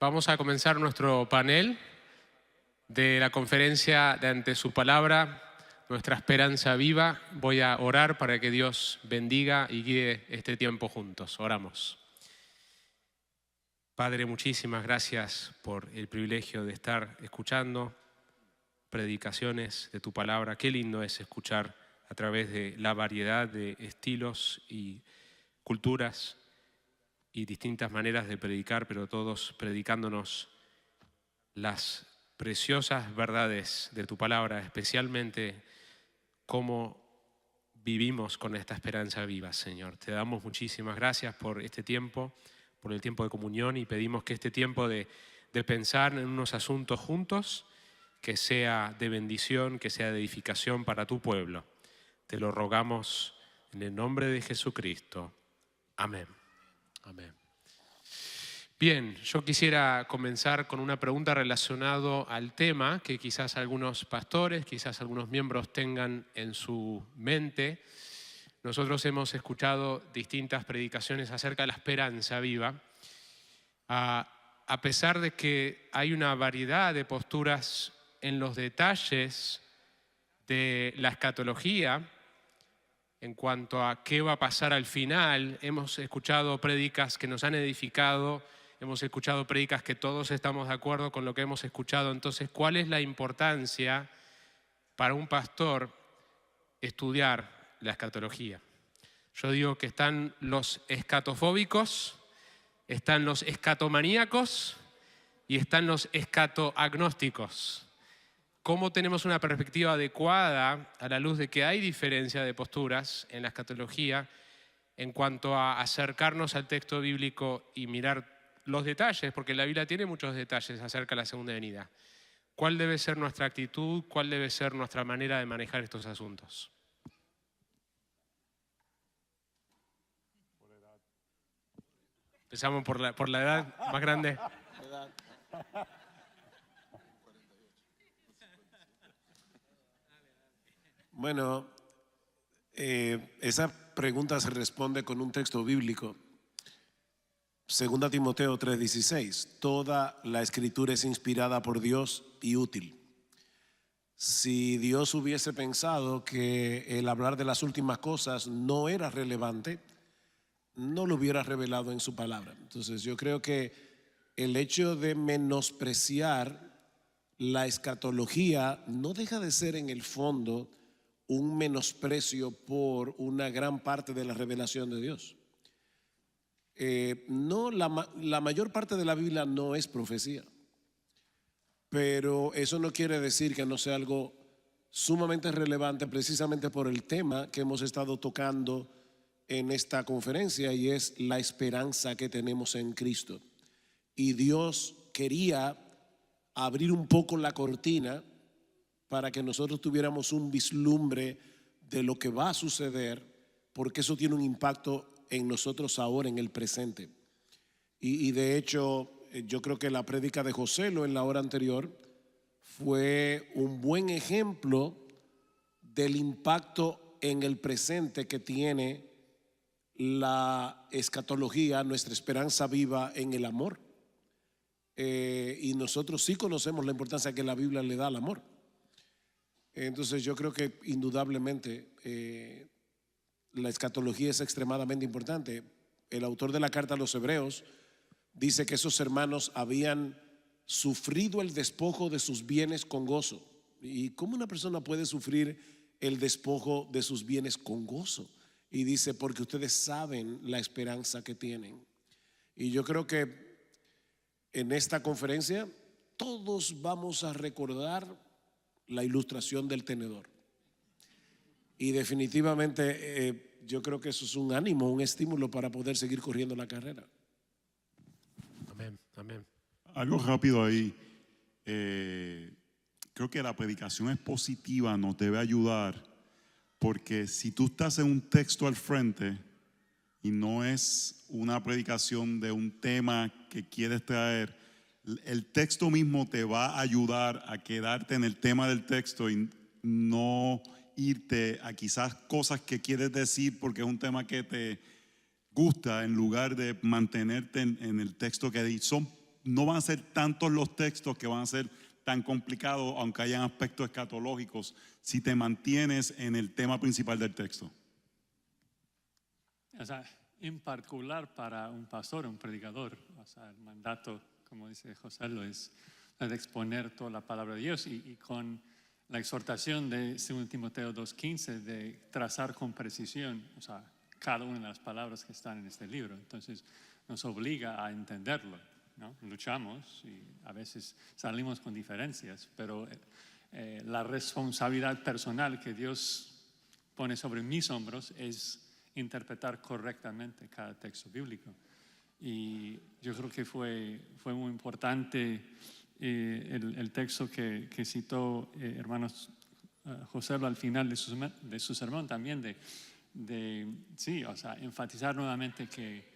Vamos a comenzar nuestro panel de la conferencia de Ante su Palabra, Nuestra Esperanza Viva. Voy a orar para que Dios bendiga y guíe este tiempo juntos. Oramos. Padre, muchísimas gracias por el privilegio de estar escuchando predicaciones de tu palabra. Qué lindo es escuchar a través de la variedad de estilos y culturas y distintas maneras de predicar, pero todos predicándonos las preciosas verdades de tu palabra, especialmente cómo vivimos con esta esperanza viva, Señor. Te damos muchísimas gracias por este tiempo, por el tiempo de comunión, y pedimos que este tiempo de pensar en unos asuntos juntos, que sea de bendición, que sea de edificación para tu pueblo. Te lo rogamos en el nombre de Jesucristo. Amén. Amén. Bien, yo quisiera comenzar con una pregunta relacionada al tema que quizás algunos pastores, quizás algunos miembros tengan en su mente. Nosotros hemos escuchado distintas predicaciones acerca de la esperanza viva. A pesar de que hay una variedad de posturas en los detalles de la escatología, en cuanto a qué va a pasar al final, hemos escuchado prédicas que nos han edificado, hemos escuchado prédicas que todos estamos de acuerdo con lo que hemos escuchado. Entonces, ¿cuál es la importancia para un pastor estudiar la escatología? Yo digo que están los escatofóbicos, están los escatomaníacos y están los escatoagnósticos. ¿Cómo tenemos una perspectiva adecuada a la luz de que hay diferencia de posturas en la escatología en cuanto a acercarnos al texto bíblico y mirar los detalles? Porque la Biblia tiene muchos detalles acerca de la segunda venida. ¿Cuál debe ser nuestra actitud? ¿Cuál debe ser nuestra manera de manejar estos asuntos? Empezamos por la edad más grande. Bueno, esa pregunta se responde con un texto bíblico. 2 Timoteo 3:16. Toda la escritura es inspirada por Dios y útil. Si Dios hubiese pensado que el hablar de las últimas cosas no era relevante, no lo hubiera revelado en su palabra. Entonces yo creo que el hecho de menospreciar la escatología no deja de ser en el fondo un menosprecio por una gran parte de la revelación de Dios. La mayor parte de la Biblia no es profecía, pero eso no quiere decir que no sea algo sumamente relevante, precisamente por el tema que hemos estado tocando en esta conferencia, y es la esperanza que tenemos en Cristo. Y Dios quería abrir un poco la cortina para que nosotros tuviéramos un vislumbre de lo que va a suceder, porque eso tiene un impacto en nosotros ahora, en el presente. Y de hecho, yo creo que la prédica de Joselo en la hora anterior fue un buen ejemplo del impacto en el presente que tiene la escatología, nuestra esperanza viva en el amor. Y nosotros sí conocemos la importancia que la Biblia le da al amor. Entonces yo creo que indudablemente la escatología es extremadamente importante. El autor de la carta a los Hebreos dice que esos hermanos habían sufrido el despojo de sus bienes con gozo. ¿Y cómo una persona puede sufrir el despojo de sus bienes con gozo? Y dice, porque ustedes saben la esperanza que tienen. Y yo creo que en esta conferencia todos vamos a recordar la ilustración del tenedor. Y definitivamente yo creo que eso es un ánimo, un estímulo para poder seguir corriendo la carrera. Amén, amén. Algo rápido ahí. Creo que la predicación expositiva nos debe ayudar, porque si tú estás en un texto al frente y no es una predicación de un tema que quieres traer, el texto mismo te va a ayudar a quedarte en el tema del texto y no irte a quizás cosas que quieres decir porque es un tema que te gusta, en lugar de mantenerte en el texto que son no van a ser tantos los textos que van a ser tan complicados, aunque hayan aspectos escatológicos, si te mantienes en el tema principal del texto. O sea, en particular para un pastor, un predicador, o sea, el mandato, como dice José, es de exponer toda la palabra de Dios y con la exhortación de 2 Timoteo 2:15 de trazar con precisión, o sea, cada una de las palabras que están en este libro. Entonces, nos obliga a entenderlo, ¿no? Luchamos y a veces salimos con diferencias, pero la responsabilidad personal que Dios pone sobre mis hombros es interpretar correctamente cada texto bíblico. Y yo creo que fue muy importante el texto que citó hermanos José al final de su sermón también, sí, o sea, enfatizar nuevamente que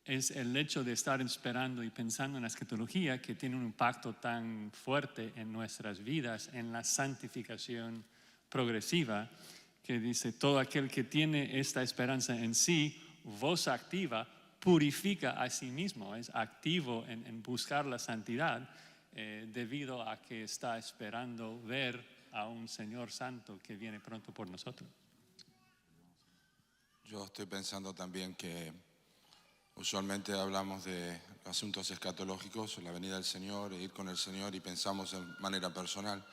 es el hecho de estar esperando y pensando en la escatología que tiene un impacto tan fuerte en nuestras vidas, en la santificación progresiva, que dice, todo aquel que tiene esta esperanza en sí, voz activa, purifica a sí mismo, es activo en buscar la santidad, debido a que está esperando ver a un Señor Santo que viene pronto por nosotros. Yo estoy pensando también que usualmente hablamos de asuntos escatológicos, la venida del Señor, ir con el Señor y pensamos en manera personal,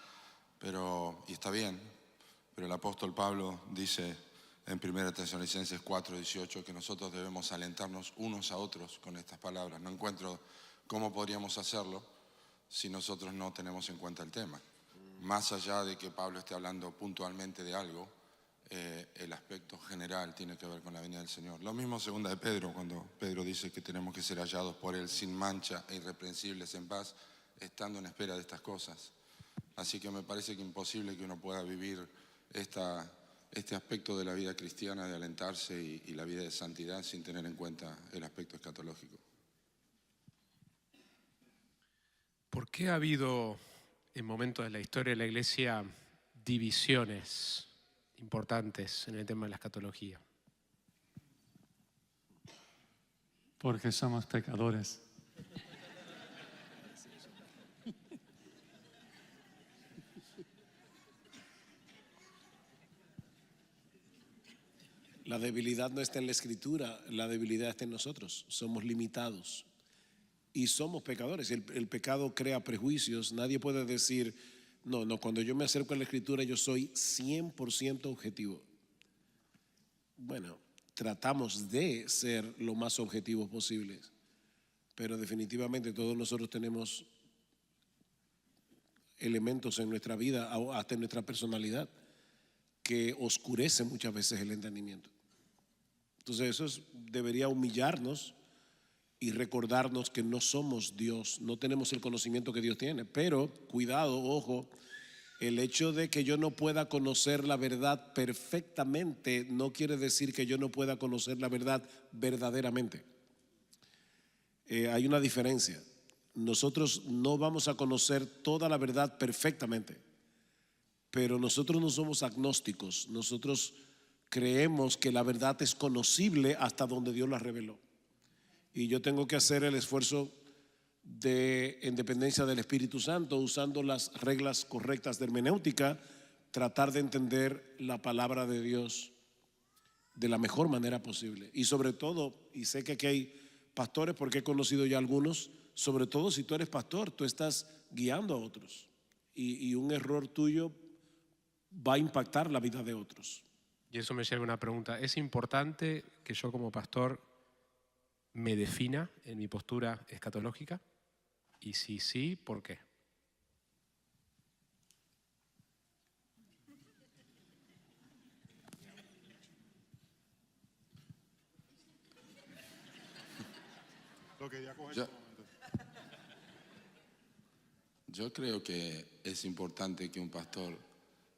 y está bien, pero el apóstol Pablo dice en 1 Tesalonicenses 4:18 que nosotros debemos alentarnos unos a otros con estas palabras. No encuentro cómo podríamos hacerlo si nosotros no tenemos en cuenta el tema. Más allá de que Pablo esté hablando puntualmente de algo, el aspecto general tiene que ver con la venida del Señor. Lo mismo segunda de Pedro, cuando Pedro dice que tenemos que ser hallados por Él sin mancha e irreprensibles en paz, estando en espera de estas cosas. Así que me parece que imposible que uno pueda vivir este aspecto de la vida cristiana, de alentarse y la vida de santidad sin tener en cuenta el aspecto escatológico. ¿Por qué ha habido en momentos de la historia de la Iglesia divisiones importantes en el tema de la escatología? Porque somos pecadores. La debilidad no está en la Escritura, la debilidad está en nosotros. Somos limitados y somos pecadores. El pecado crea prejuicios. Nadie puede decir, no, cuando yo me acerco a la Escritura yo soy 100% objetivo. Bueno, tratamos de ser lo más objetivos posibles, pero definitivamente todos nosotros tenemos elementos en nuestra vida, hasta en nuestra personalidad, que oscurecen muchas veces el entendimiento. Entonces eso debería humillarnos y recordarnos que no somos Dios, no tenemos el conocimiento que Dios tiene. Pero cuidado, ojo, el hecho de que yo no pueda conocer la verdad perfectamente no quiere decir que yo no pueda conocer la verdad verdaderamente. Hay una diferencia. Nosotros no vamos a conocer toda la verdad perfectamente, pero nosotros no somos agnósticos. Nosotros creemos que la verdad es conocible hasta donde Dios la reveló. Y yo tengo que hacer el esfuerzo en dependencia del Espíritu Santo, usando las reglas correctas de hermenéutica, tratar de entender la palabra de Dios de la mejor manera posible. Y sobre todo, y sé que aquí hay pastores, porque he conocido ya algunos, sobre todo si tú eres pastor, tú estás guiando a otros. Y un error tuyo va a impactar la vida de otros. Y eso me lleva a una pregunta. ¿Es importante que yo como pastor me defina en mi postura escatológica? Y si sí, ¿por qué? Yo creo que es importante que un pastor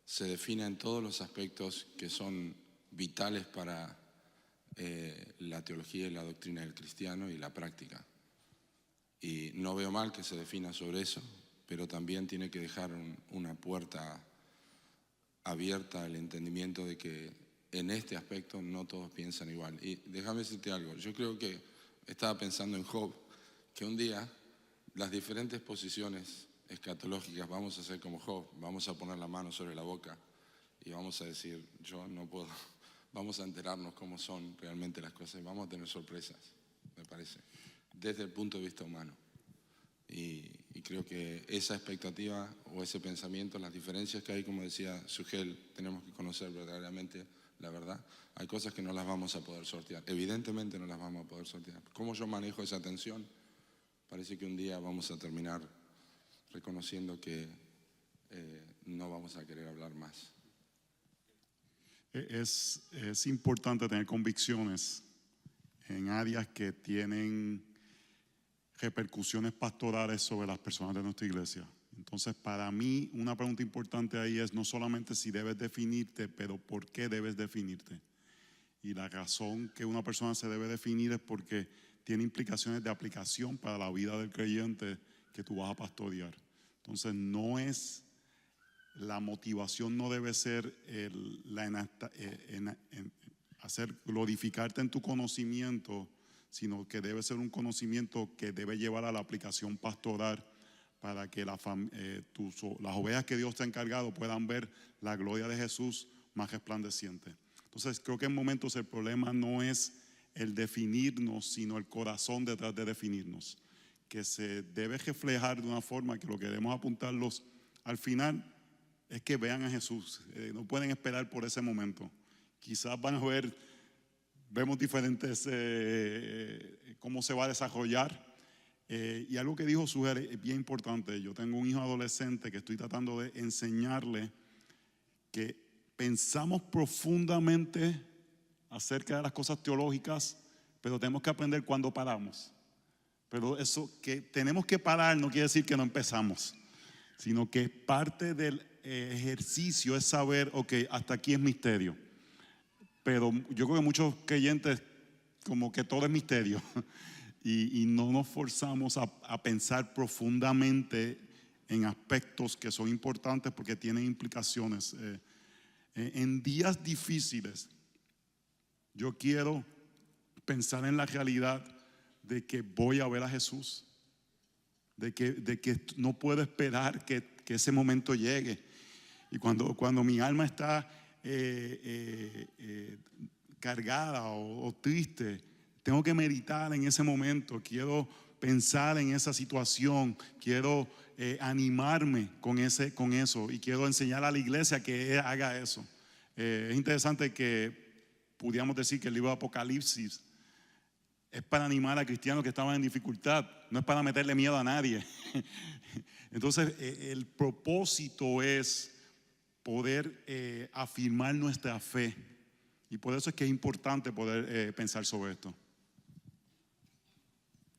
se defina en todos los aspectos que son vitales para la teología y la doctrina del cristiano y la práctica. Y no veo mal que se defina sobre eso, pero también tiene que dejar una puerta abierta al entendimiento de que en este aspecto no todos piensan igual. Y déjame decirte algo, yo creo que estaba pensando en Job, que un día las diferentes posiciones escatológicas, vamos a ser como Job, vamos a poner la mano sobre la boca y vamos a decir, yo no puedo, vamos a enterarnos cómo son realmente las cosas y vamos a tener sorpresas, me parece, desde el punto de vista humano. Y creo que esa expectativa o ese pensamiento, las diferencias que hay, como decía Sugel, tenemos que conocer verdaderamente la verdad. Hay cosas que no las vamos a poder sortear, evidentemente no las vamos a poder sortear. ¿Cómo yo manejo esa tensión? Parece que un día vamos a terminar reconociendo que no vamos a querer hablar más. Es importante tener convicciones en áreas que tienen repercusiones pastorales sobre las personas de nuestra iglesia. Entonces, para mí, una pregunta importante ahí es no solamente si debes definirte, pero por qué debes definirte. Y la razón que una persona se debe definir es porque tiene implicaciones de aplicación para la vida del creyente que tú vas a pastorear. Entonces, la motivación no debe ser hacer glorificarte en tu conocimiento, sino que debe ser un conocimiento que debe llevar a la aplicación pastoral para que las ovejas que Dios te ha encargado puedan ver la gloria de Jesús más resplandeciente. Entonces creo que en momentos el problema no es el definirnos, sino el corazón detrás de definirnos, que se debe reflejar de una forma que lo que debemos apuntarlos al final es que vean a Jesús. No pueden esperar por ese momento. Quizás van a vemos diferentes cómo se va a desarrollar. Y algo que dijo Suger es bien importante. Yo tengo un hijo adolescente que estoy tratando de enseñarle que pensamos profundamente acerca de las cosas teológicas, pero tenemos que aprender cuando paramos. Pero eso que tenemos que parar no quiere decir que no empezamos, sino que parte del ejercicio es saber, ok, hasta aquí es misterio. Pero yo creo que muchos creyentes como que todo es misterio y no nos forzamos a pensar profundamente en aspectos que son importantes porque tienen implicaciones. En días difíciles yo quiero pensar en la realidad de que voy a ver a Jesús, de que no puedo esperar que ese momento llegue. Y cuando mi alma está cargada o triste, tengo que meditar en ese momento, quiero pensar en esa situación, quiero animarme con eso y quiero enseñar a la iglesia que haga eso. Es interesante que pudiéramos decir que el libro de Apocalipsis es para animar a cristianos que estaban en dificultad, no es para meterle miedo a nadie. Entonces el propósito es poder afirmar nuestra fe, y por eso es que es importante poder pensar sobre esto.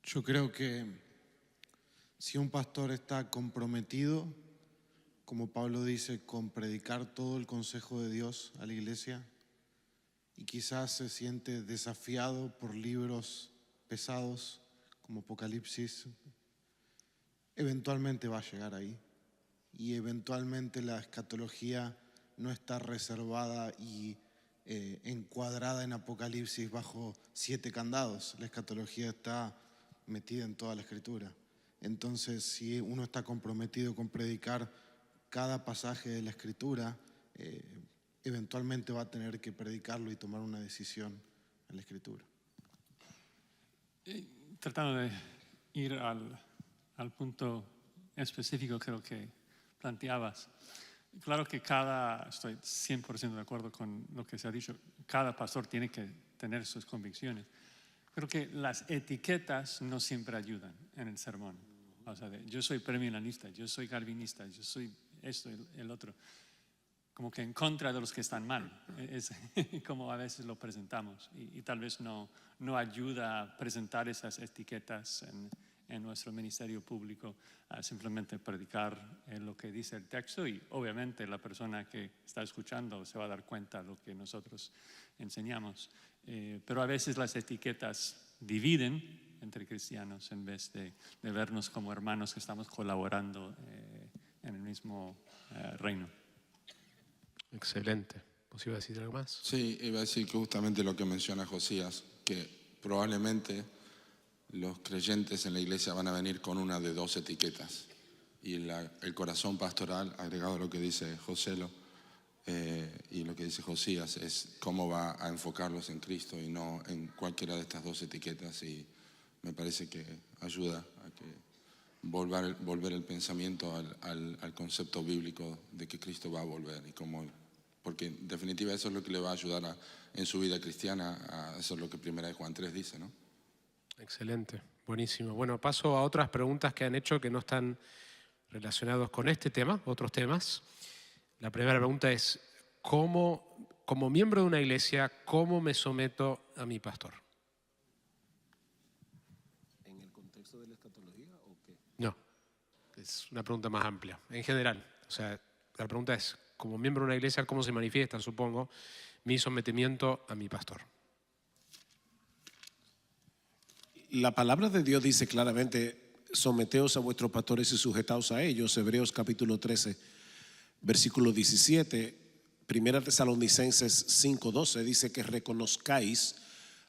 Yo creo que si un pastor está comprometido, como Pablo dice, con predicar todo el consejo de Dios a la iglesia, y quizás se siente desafiado por libros pesados como Apocalipsis, eventualmente va a llegar ahí. Y eventualmente la escatología no está reservada y encuadrada en Apocalipsis bajo 7 candados. La escatología está metida en toda la escritura. Entonces, si uno está comprometido con predicar cada pasaje de la escritura, eventualmente va a tener que predicarlo y tomar una decisión en la escritura. Tratando de ir al punto específico, creo que planteabas. Claro que estoy 100% de acuerdo con lo que se ha dicho, cada pastor tiene que tener sus convicciones. Creo que las etiquetas no siempre ayudan en el sermón. O sea, yo soy premillenista, yo soy calvinista, yo soy esto, el otro. Como que en contra de los que están mal. Es como a veces lo presentamos. Y tal vez no ayuda a presentar esas etiquetas en nuestro ministerio público, a simplemente predicar lo que dice el texto, y obviamente la persona que está escuchando se va a dar cuenta de lo que nosotros enseñamos. Pero a veces las etiquetas dividen entre cristianos en vez de vernos como hermanos que estamos colaborando en el mismo reino. Excelente. ¿Vos ibas a decir algo más? Sí, iba a decir que justamente lo que menciona Josías, que probablemente los creyentes en la iglesia van a venir con una de dos etiquetas. Y el corazón pastoral, agregado a lo que dice Joselo y lo que dice Josías, es cómo va a enfocarlos en Cristo y no en cualquiera de estas dos etiquetas. Y me parece que ayuda a que volver el pensamiento al concepto bíblico de que Cristo va a volver. Porque en definitiva eso es lo que le va a ayudar en su vida cristiana. Eso es lo que 1 Juan 3 dice, ¿no? Excelente, buenísimo. Bueno, paso a otras preguntas que han hecho que no están relacionados con este tema, otros temas. La primera pregunta es, como miembro de una iglesia, ¿cómo me someto a mi pastor? ¿En el contexto de la escatología o qué? No, es una pregunta más amplia, en general. O sea, la pregunta es, como miembro de una iglesia, ¿cómo se manifiesta, supongo, mi sometimiento a mi pastor? La palabra de Dios dice claramente, someteos a vuestros pastores y sujetaos a ellos. Hebreos capítulo 13, versículo 17. Primera Tesalonicenses 5:12 dice que reconozcáis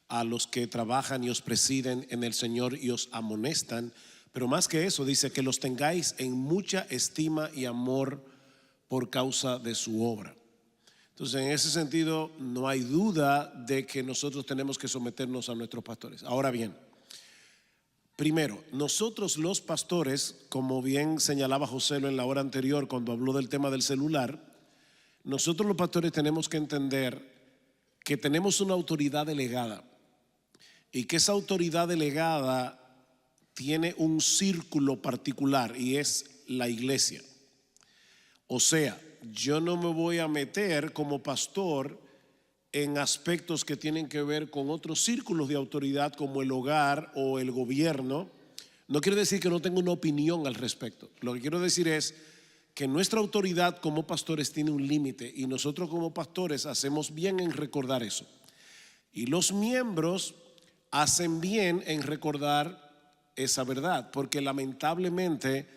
a los que trabajan y os presiden en el Señor y os amonestan. Pero más que eso, dice que los tengáis en mucha estima y amor por causa de su obra. Entonces, en ese sentido, no hay duda de que nosotros tenemos que someternos a nuestros pastores. Ahora bien, primero, nosotros los pastores, como bien señalaba Joselo en la hora anterior cuando habló del tema del celular, nosotros los pastores tenemos que entender que tenemos una autoridad delegada y que esa autoridad delegada tiene un círculo particular y es la iglesia. O sea, yo no me voy a meter como pastor en aspectos que tienen que ver con otros círculos de autoridad como el hogar o el gobierno. No quiero decir que no tenga una opinión al respecto. Lo que quiero decir es que nuestra autoridad como pastores tiene un límite y nosotros como pastores hacemos bien en recordar eso. Y los miembros hacen bien en recordar esa verdad, porque lamentablemente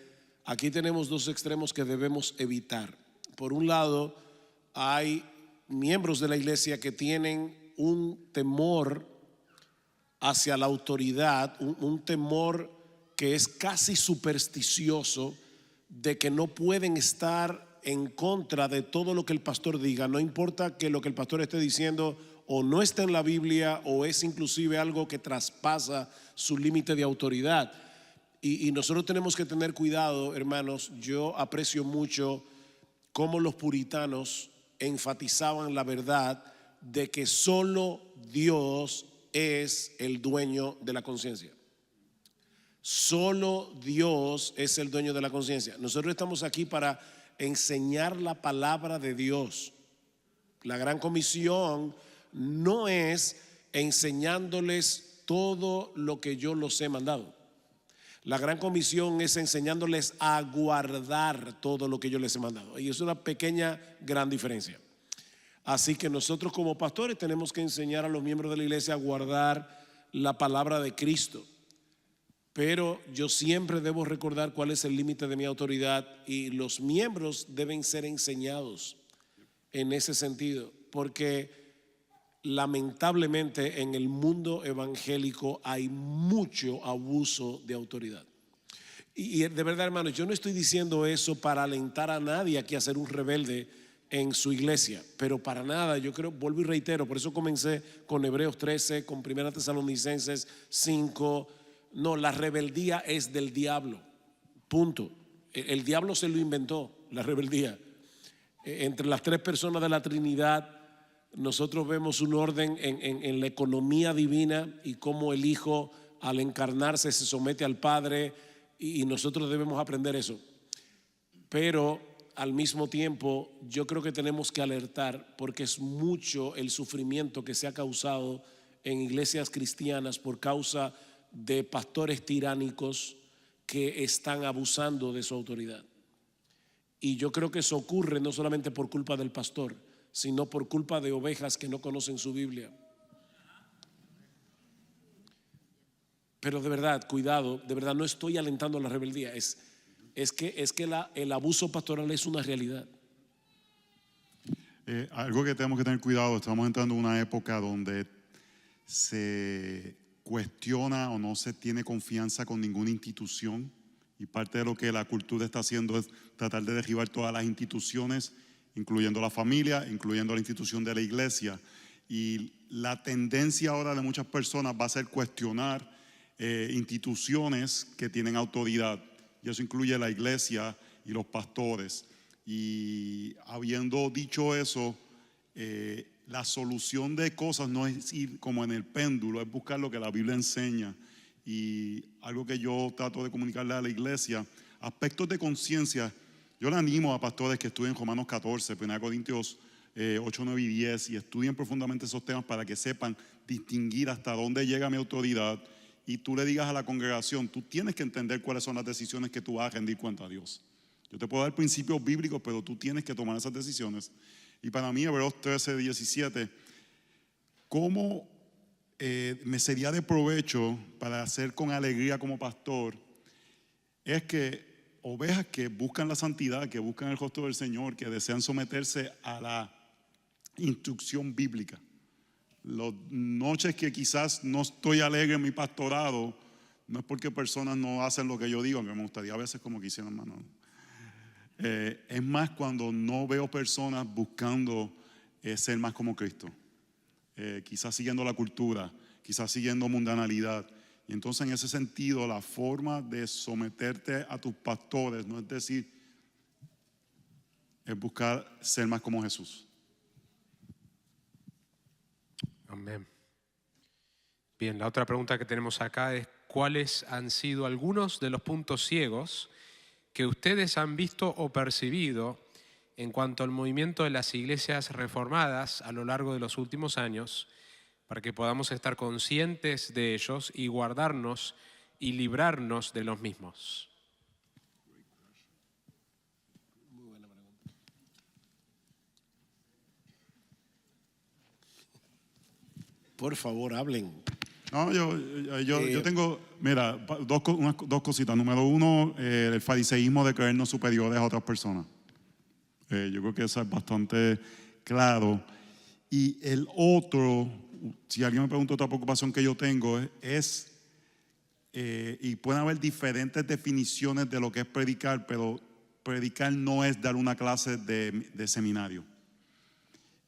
aquí tenemos dos extremos que debemos evitar. Por un lado, hay miembros de la iglesia que tienen un temor hacia la autoridad, un temor que es casi supersticioso, de que no pueden estar en contra de todo lo que el pastor diga, no importa que lo que el pastor esté diciendo o no está en la Biblia o es inclusive algo que traspasa su límite de autoridad. Y nosotros tenemos que tener cuidado, hermanos. Yo aprecio mucho cómo los puritanos enfatizaban la verdad de que solo Dios es el dueño de la conciencia. Solo Dios es el dueño de la conciencia. Nosotros estamos aquí para enseñar la palabra de Dios. La gran comisión no es enseñándoles todo lo que yo los he mandado. La gran comisión es enseñándoles a guardar todo lo que yo les he mandado. Y es una pequeña, gran diferencia. Así que nosotros como pastores tenemos que enseñar a los miembros de la iglesia a guardar la palabra de Cristo. Pero yo siempre debo recordar cuál es el límite de mi autoridad y los miembros deben ser enseñados en ese sentido, porque lamentablemente en el mundo evangélico hay mucho abuso de autoridad. Y de verdad, hermanos, yo no estoy diciendo eso para alentar a nadie aquí a ser un rebelde en su iglesia, pero para nada. Yo creo, vuelvo y reitero, por eso comencé con Hebreos 13, con 1 Tesalonicenses 5. No, la rebeldía es del diablo, punto. El diablo se lo inventó, la rebeldía. Entre las tres personas de la Trinidad, nosotros vemos un orden en la economía divina y cómo el Hijo al encarnarse se somete al Padre, y nosotros debemos aprender eso. Pero al mismo tiempo yo creo que tenemos que alertar, porque es mucho el sufrimiento que se ha causado en iglesias cristianas por causa de pastores tiránicos que están abusando de su autoridad. Y yo creo que eso ocurre no solamente por culpa del pastor, sino por culpa de ovejas que no conocen su Biblia. Pero de verdad, cuidado, de verdad no estoy alentando la rebeldía, es que el abuso pastoral es una realidad. Algo que tenemos que tener cuidado, estamos entrando en una época donde cuestiona o no se tiene confianza con ninguna institución. Y parte de lo que la cultura está haciendo es tratar de derribar todas las instituciones, incluyendo la familia, incluyendo la institución de la iglesia. Y la tendencia ahora de muchas personas va a ser cuestionar instituciones que tienen autoridad. Y eso incluye la iglesia y los pastores. Y habiendo dicho eso, la solución de cosas no es ir como en el péndulo, es buscar lo que la Biblia enseña. Y algo que yo trato de comunicarle a la iglesia, aspectos de conciencia. Yo le animo a pastores que estudien Romanos 14, 1 Corintios 8, 9 y 10 y estudien profundamente esos temas para que sepan distinguir hasta dónde llega mi autoridad. Y tú le digas a la congregación, tú tienes que entender cuáles son las decisiones que tú vas a rendir cuenta a Dios. Yo te puedo dar principios bíblicos, pero tú tienes que tomar esas decisiones. Y para mí, Hebreos 13, 17, ¿cómo me sería de provecho para hacer con alegría como pastor? Es que ovejas que buscan la santidad, que buscan el rostro del Señor, que desean someterse a la instrucción bíblica. Las noches que quizás no estoy alegre en mi pastorado, no es porque personas no hacen lo que yo digo, aunque me gustaría a veces como quisieran, hermano. Es más cuando no veo personas buscando ser más como Cristo. Quizás siguiendo la cultura, quizás siguiendo mundanalidad. Y entonces en ese sentido la forma de someterte a tus pastores, no es decir, es buscar ser más como Jesús. Amén. Bien, la otra pregunta que tenemos acá es ¿cuáles han sido algunos de los puntos ciegos que ustedes han visto o percibido en cuanto al movimiento de las iglesias reformadas a lo largo de los últimos años, para que podamos estar conscientes de ellos y guardarnos y librarnos de los mismos? Muy buena pregunta. Por favor, hablen. No, yo tengo, mira, dos cositas. Número uno, el fariseísmo de creernos superiores a otras personas. Yo creo que eso es bastante claro. Y el otro, si alguien me pregunta, otra preocupación que yo tengo es y pueden haber diferentes definiciones de lo que es predicar, pero predicar no es dar una clase de seminario.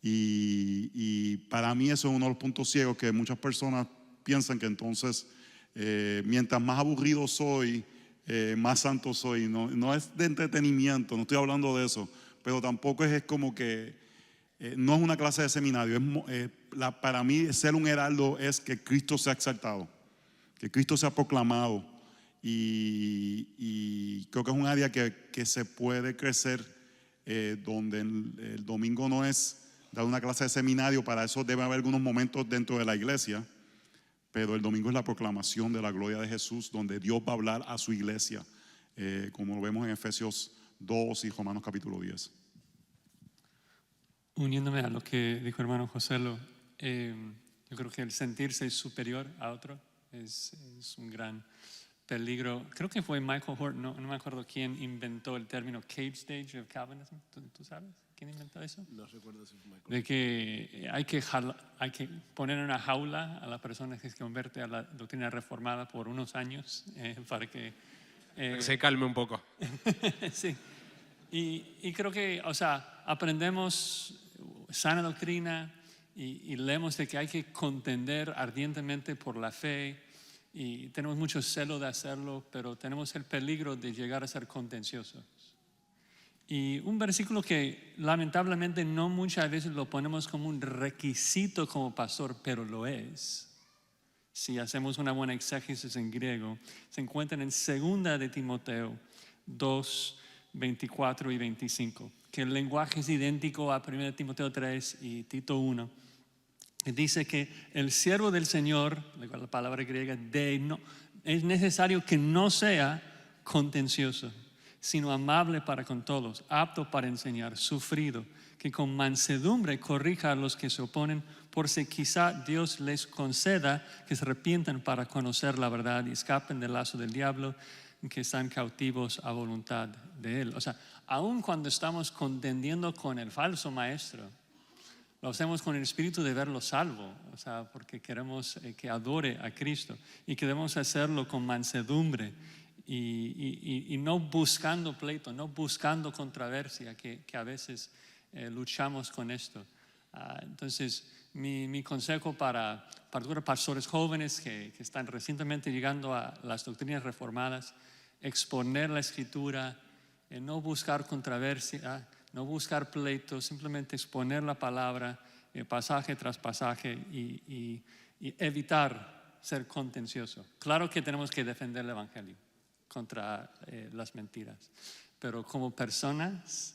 Y para mí eso es uno de los puntos ciegos que muchas personas piensan que entonces mientras más aburrido soy, más santo soy. No es de entretenimiento, no estoy hablando de eso, pero tampoco es como que no es una clase de seminario. Para mí ser un heraldo es que Cristo sea exaltado, que Cristo sea proclamado, y creo que es un área que se puede crecer, donde el domingo no es dar una clase de seminario. Para eso debe haber algunos momentos dentro de la iglesia, pero el domingo es la proclamación de la gloria de Jesús, donde Dios va a hablar a su iglesia, como lo vemos en Efesios 2 y Romanos capítulo 10. Uniéndome a lo que dijo hermano José, yo creo que el sentirse superior a otro es un gran peligro. Creo que fue Michael Hort, no me acuerdo quién inventó el término cage stage of Calvinism. ¿Tú sabes quién inventó eso? No recuerdo si fue Michael. De que hay que poner en una jaula a la persona que se convierte a la doctrina reformada por unos años para que se calme un poco. sí. Y creo que, o sea, aprendemos sana doctrina y leemos de que hay que contender ardientemente por la fe y tenemos mucho celo de hacerlo, pero tenemos el peligro de llegar a ser contenciosos. Y un versículo que lamentablemente no muchas veces lo ponemos como un requisito como pastor, pero lo es. Si hacemos una buena exégesis en griego, se encuentra en 2 de Timoteo 2, 24 y 25, que el lenguaje es idéntico a 1 Timoteo 3 y Tito 1. Dice que el siervo del Señor, la palabra griega es necesario que no sea contencioso, sino amable para con todos, apto para enseñar, sufrido, que con mansedumbre corrija a los que se oponen, por si quizá Dios les conceda que se arrepientan para conocer la verdad y escapen del lazo del diablo, que están cautivos a voluntad de Él. O sea, aun cuando estamos contendiendo con el falso maestro, lo hacemos con el espíritu de verlo salvo, o sea, porque queremos que adore a Cristo y queremos hacerlo con mansedumbre y no buscando pleito, no buscando controversia, que a veces luchamos con esto. Entonces, mi consejo para pastores jóvenes que están recientemente llegando a las doctrinas reformadas: exponer la Escritura, no buscar controversia, no buscar pleitos, simplemente exponer la palabra pasaje tras pasaje y evitar ser contencioso. Claro que tenemos que defender el Evangelio contra las mentiras, pero como personas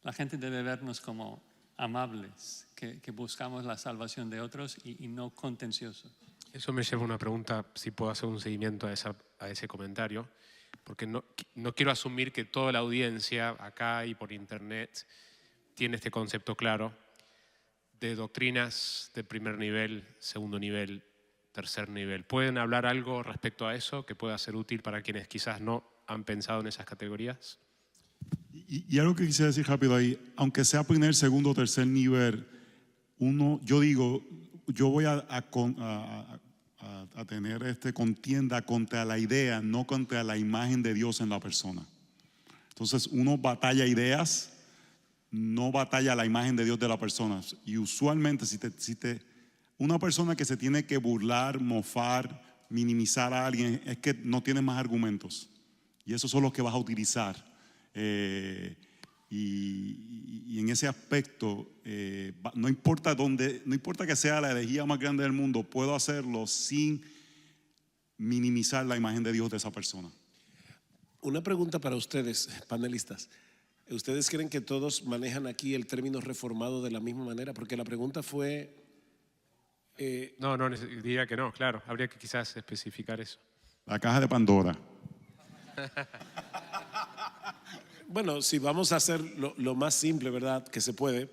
la gente debe vernos como amables, que buscamos la salvación de otros y no contenciosos. Eso me lleva a una pregunta, si puedo hacer un seguimiento a ese comentario, porque no quiero asumir que toda la audiencia acá y por internet tiene este concepto claro de doctrinas de primer nivel, segundo nivel, tercer nivel. ¿Pueden hablar algo respecto a eso que pueda ser útil para quienes quizás no han pensado en esas categorías? Y algo que quisiera decir rápido ahí, aunque sea primer, segundo, tercer nivel, yo voy a tener contienda contra la idea, no contra la imagen de Dios en la persona. Entonces uno batalla ideas, no batalla la imagen de Dios de la persona. Y usualmente una persona que se tiene que burlar, mofar, minimizar a alguien, es que no tiene más argumentos. Y esos son los que vas a utilizar. Y en ese aspecto, no importa que sea la herejía más grande del mundo, puedo hacerlo sin minimizar la imagen de Dios de esa persona. Una pregunta para ustedes, panelistas. ¿Ustedes creen que todos manejan aquí el término reformado de la misma manera? Porque la pregunta fue... No, diría que no, claro. Habría que quizás especificar eso. La caja de Pandora. Bueno, si vamos a hacer lo más simple, ¿verdad?, que se puede.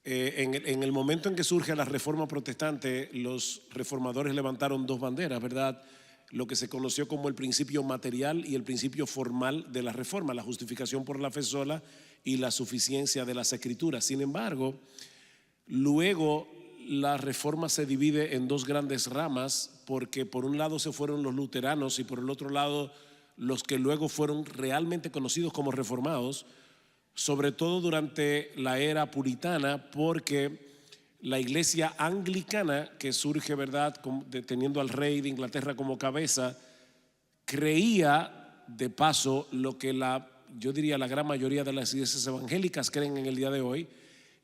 En el momento en que surge la reforma protestante, los reformadores levantaron dos banderas, ¿verdad? Lo que se conoció como el principio material y el principio formal de la reforma, la justificación por la fe sola y la suficiencia de las Escrituras. Sin embargo, luego la reforma se divide en dos grandes ramas, porque por un lado se fueron los luteranos y por el otro lado los que luego fueron realmente conocidos como reformados, sobre todo durante la era puritana, porque la iglesia anglicana, que surge, ¿verdad?, teniendo al rey de Inglaterra como cabeza, creía de paso lo que yo diría la gran mayoría de las iglesias evangélicas creen en el día de hoy,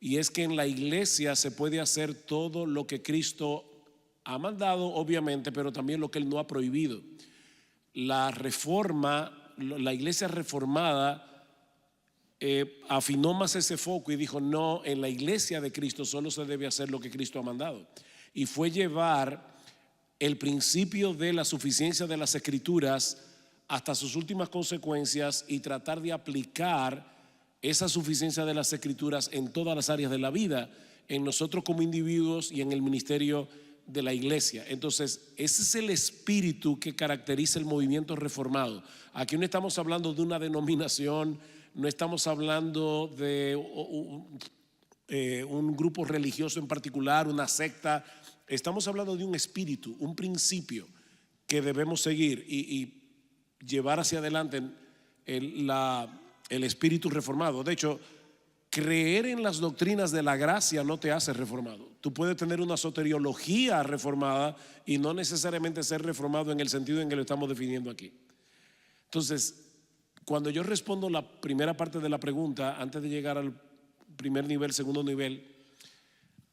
y es que en la iglesia se puede hacer todo lo que Cristo ha mandado, obviamente, pero también lo que Él no ha prohibido. La reforma, la iglesia reformada afinó más ese foco y dijo: no, en la iglesia de Cristo solo se debe hacer lo que Cristo ha mandado. Y fue llevar el principio de la suficiencia de las Escrituras hasta sus últimas consecuencias y tratar de aplicar esa suficiencia de las Escrituras en todas las áreas de la vida, en nosotros como individuos y en el ministerio de la iglesia. Entonces, ese es el espíritu que caracteriza el movimiento reformado. Aquí no estamos hablando de una denominación, no estamos hablando de un grupo religioso en particular, una secta. Estamos hablando de un espíritu, un principio que debemos seguir y llevar hacia adelante el espíritu reformado. De hecho, creer en las doctrinas de la gracia no te hace reformado. Tú puedes tener una soteriología reformada y no necesariamente ser reformado en el sentido en que lo estamos definiendo aquí. Entonces, cuando yo respondo la primera parte de la pregunta, antes de llegar al primer nivel, segundo nivel,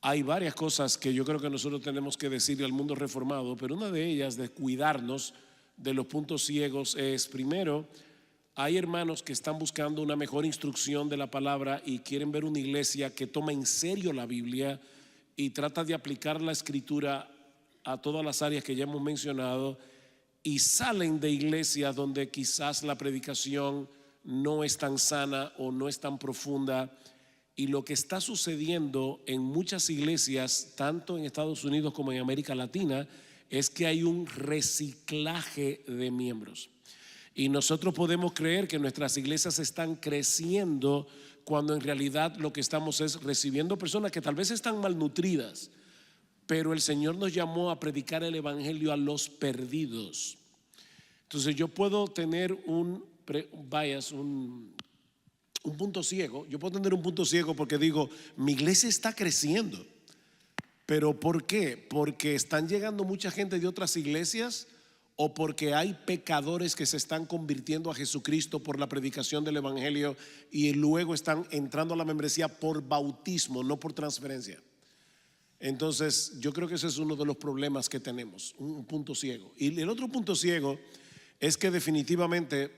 hay varias cosas que yo creo que nosotros tenemos que decirle al mundo reformado, pero una de ellas, de cuidarnos de los puntos ciegos, es: primero, hay hermanos que están buscando una mejor instrucción de la palabra y quieren ver una iglesia que toma en serio la Biblia y trata de aplicar la Escritura a todas las áreas que ya hemos mencionado, y salen de iglesias donde quizás la predicación no es tan sana o no es tan profunda. Y lo que está sucediendo en muchas iglesias, tanto en Estados Unidos como en América Latina, es que hay un reciclaje de miembros. Y nosotros podemos creer que nuestras iglesias están creciendo cuando en realidad lo que estamos es recibiendo personas que tal vez están malnutridas, pero el Señor nos llamó a predicar el evangelio a los perdidos. Entonces yo puedo tener un punto ciego. Yo puedo tener un punto ciego porque digo, mi iglesia está creciendo. ¿Pero por qué? Porque están llegando mucha gente de otras iglesias o porque hay pecadores que se están convirtiendo a Jesucristo por la predicación del evangelio y luego están entrando a la membresía por bautismo, no por transferencia. Entonces yo creo que ese es uno de los problemas que tenemos, un punto ciego. Y el otro punto ciego es que definitivamente,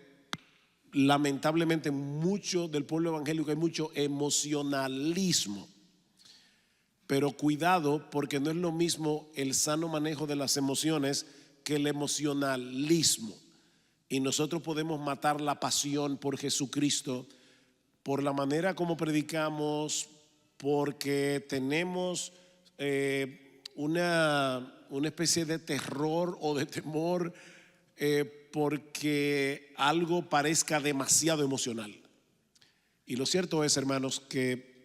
lamentablemente, mucho del pueblo evangélico hay mucho emocionalismo. Pero cuidado, porque no es lo mismo el sano manejo de las emociones que el emocionalismo. Y nosotros podemos matar la pasión por Jesucristo por la manera como predicamos, porque tenemos una especie de terror o de temor porque algo parezca demasiado emocional. Y lo cierto es, hermanos, que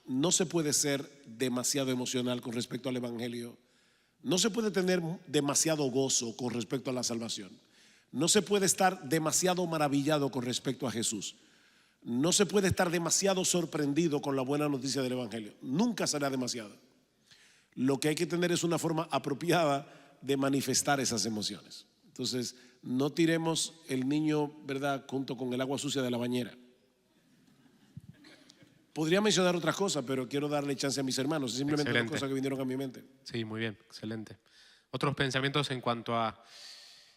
no se puede ser demasiado emocional con respecto al evangelio. No se puede tener demasiado gozo con respecto a la salvación. No se puede estar demasiado maravillado con respecto a Jesús. No se puede estar demasiado sorprendido con la buena noticia del evangelio. Nunca será demasiado. Lo que hay que tener es una forma apropiada de manifestar esas emociones. Entonces, no tiremos el niño, ¿verdad?, junto con el agua sucia de la bañera. Podría mencionar otras cosas, pero quiero darle chance a mis hermanos. Simplemente las cosas que vinieron a mi mente. Sí, muy bien, excelente. Otros pensamientos en cuanto a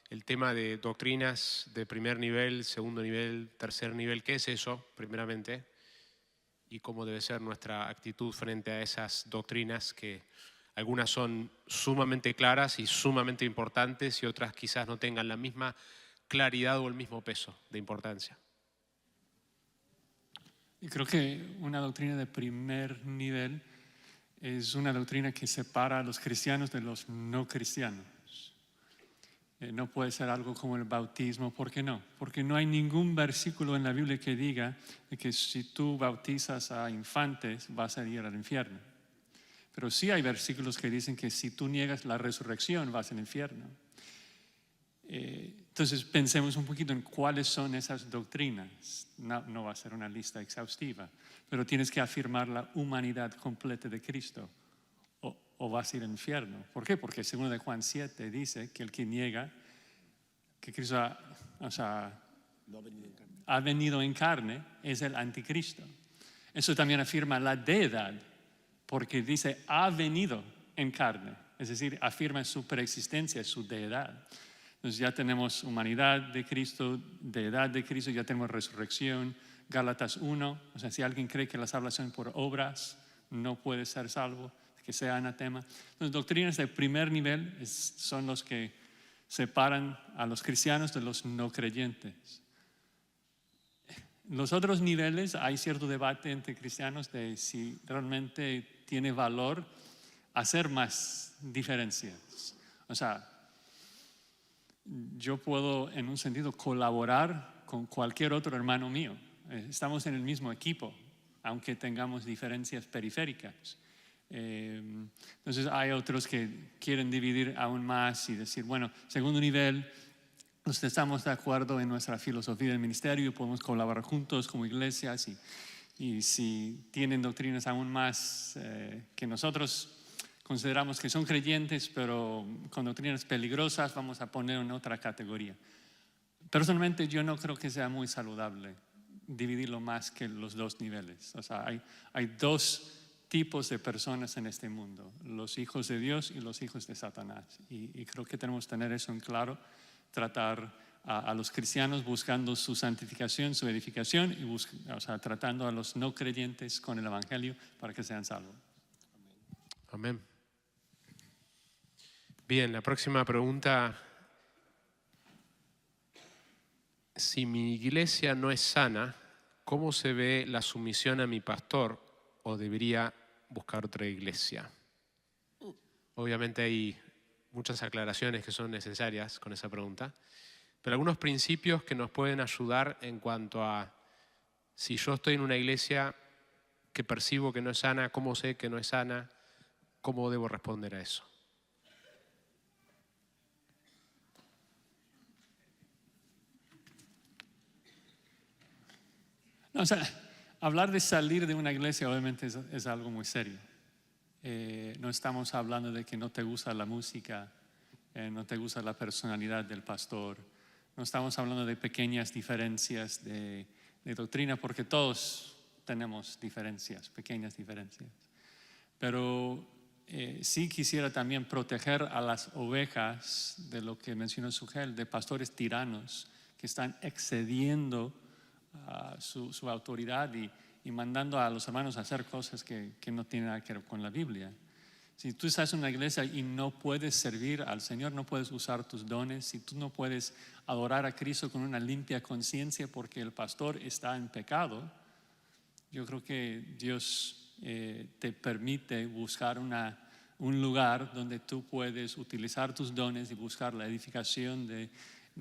el tema de doctrinas de primer nivel, segundo nivel, tercer nivel. ¿Qué es eso, primeramente? Y cómo debe ser nuestra actitud frente a esas doctrinas, que algunas son sumamente claras y sumamente importantes y otras quizás no tengan la misma claridad o el mismo peso de importancia. Y creo que una doctrina de primer nivel es una doctrina que separa a los cristianos de los no cristianos. No puede ser algo como el bautismo. ¿Por qué no? Porque no hay ningún versículo en la Biblia que diga que si tú bautizas a infantes vas a ir al infierno. Pero sí hay versículos que dicen que si tú niegas la resurrección vas al infierno. Entonces pensemos un poquito en cuáles son esas doctrinas. No va a ser una lista exhaustiva, pero tienes que afirmar la humanidad completa de Cristo o vas a ir al infierno. ¿Por qué? Porque según de Juan 7 dice que el que niega que Cristo ha venido en carne es el anticristo. Eso también afirma la deidad, porque dice ha venido en carne, es decir, afirma su preexistencia, su deidad. Entonces ya tenemos humanidad de Cristo, deidad de Cristo, ya tenemos resurrección. Gálatas 1, o sea, si alguien cree que la salvación por obras no puede ser salvo, que sea anatema. Entonces, doctrinas de primer nivel son los que separan a los cristianos de los no creyentes. Los otros niveles, hay cierto debate entre cristianos de si realmente tiene valor hacer más diferencias. O sea, yo puedo en un sentido colaborar con cualquier otro hermano mío. Estamos en el mismo equipo, aunque tengamos diferencias periféricas. Entonces hay otros que quieren dividir aún más y decir, bueno, segundo nivel, estamos de acuerdo en nuestra filosofía del ministerio, podemos colaborar juntos como iglesias y si tienen doctrinas aún más que nosotros consideramos que son creyentes, pero con doctrinas peligrosas, vamos a poner en otra categoría. Personalmente, yo no creo que sea muy saludable dividirlo más que los dos niveles. O sea, hay dos tipos de personas en este mundo, los hijos de Dios y los hijos de Satanás. Y creo que tenemos que tener eso en claro, tratar a los cristianos buscando su santificación, su edificación, y tratando a los no creyentes con el evangelio para que sean salvos. Amén. Bien, la próxima pregunta. Si mi iglesia no es sana, ¿cómo se ve la sumisión a mi pastor o debería buscar otra iglesia? Obviamente hay muchas aclaraciones que son necesarias con esa pregunta, pero algunos principios que nos pueden ayudar en cuanto a Si yo estoy en una iglesia que percibo que no es sana, ¿cómo sé que no es sana? ¿Cómo debo responder a eso? No, o sea, hablar de salir de una iglesia obviamente es algo muy serio. No estamos hablando de que no te gusta la música, no te gusta la personalidad del pastor. No estamos hablando de pequeñas diferencias de doctrina, porque todos tenemos diferencias, pequeñas diferencias. Pero sí quisiera también proteger a las ovejas de lo que mencionó Sugel, de pastores tiranos que están excediendo su autoridad y mandando a los hermanos a hacer cosas que no tienen nada que ver con la Biblia. Si tú estás en una iglesia y no puedes servir al Señor, no puedes usar tus dones, si tú no puedes adorar a Cristo con una limpia conciencia porque el pastor está en pecado, yo creo que Dios te permite buscar un lugar donde tú puedes utilizar tus dones y buscar la edificación de